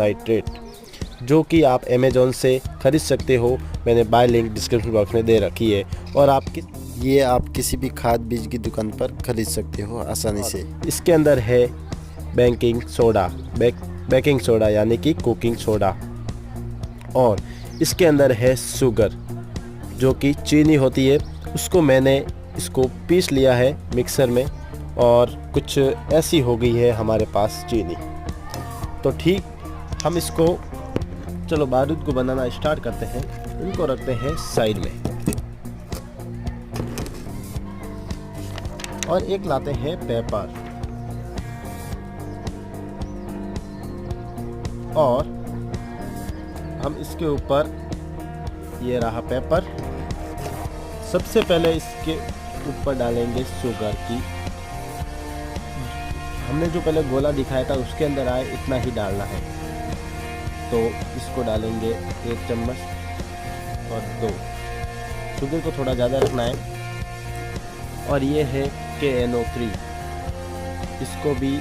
Nitrate, जो कि आप अमेज़ॉन से ख़रीद सकते हो। मैंने बाय लिंक डिस्क्रिप्शन बॉक्स में दे रखी है, और आप किसी भी खाद बीज की दुकान पर खरीद सकते हो आसानी से। इसके अंदर है बेकिंग सोडा यानी कि कुकिंग सोडा, और इसके अंदर है शुगर जो कि चीनी होती है। उसको मैंने इसको पीस लिया है मिक्सर में, और कुछ ऐसी हो गई है हमारे पास चीनी। तो ठीक, हम इसको चलो बारूद को बनाना स्टार्ट करते हैं। इनको रखते हैं साइड में, और एक लाते हैं पेपर, और हम इसके ऊपर, ये रहा पेपर। सबसे पहले इसके ऊपर डालेंगे शुगर की। हमने जो पहले गोला दिखाया था उसके अंदर आए इतना ही डालना है। तो इसको डालेंगे 1 चम्मच और 2। शुगर को थोड़ा ज़्यादा रखना है। और ये है KNO3, इसको भी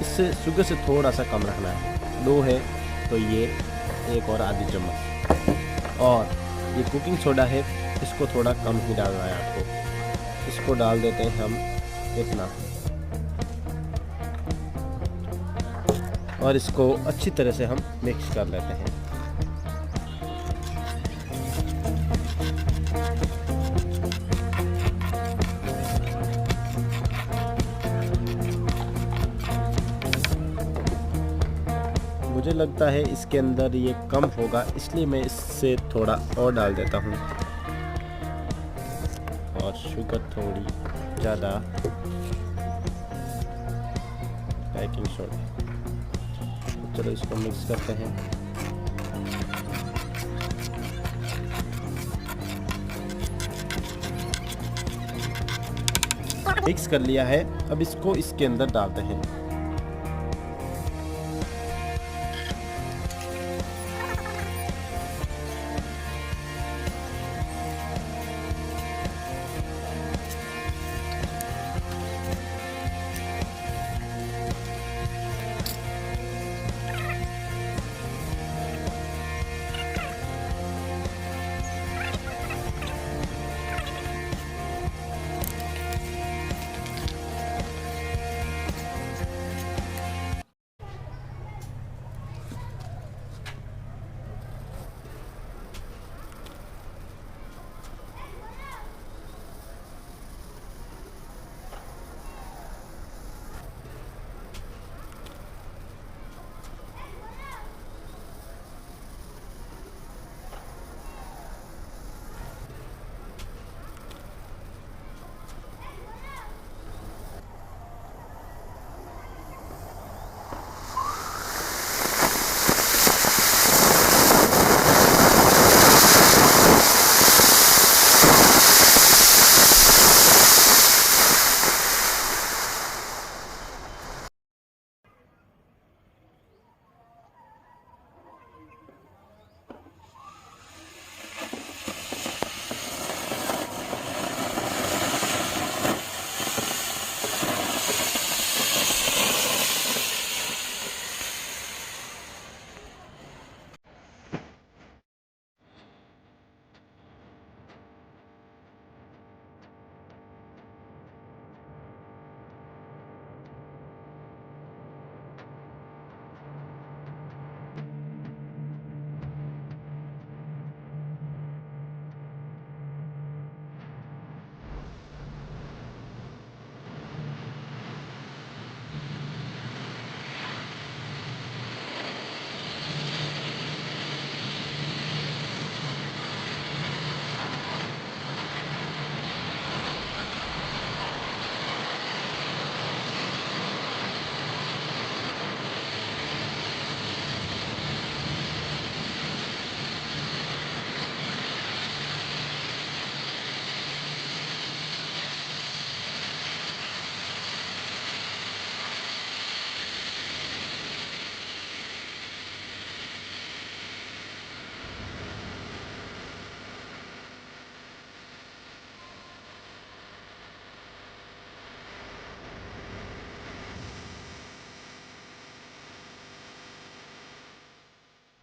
इससे शुगर से थोड़ा सा कम रखना है। 2 है तो ये 1 और आधी चम्मच। और ये कुकिंग सोडा है, इसको थोड़ा कम ही डालना है आपको। इसको डाल देते हैं हम इतना, और इसको अच्छी तरह से हम मिक्स कर लेते हैं। मुझे लगता है इसके अंदर ये कम होगा, इसलिए मैं इससे थोड़ा और डाल देता हूँ, और शुगर थोड़ी ज़्यादा, बेकिंग सोडा। चलो इसको मिक्स करते हैं। मिक्स कर लिया है, अब इसको इसके अंदर डालते हैं।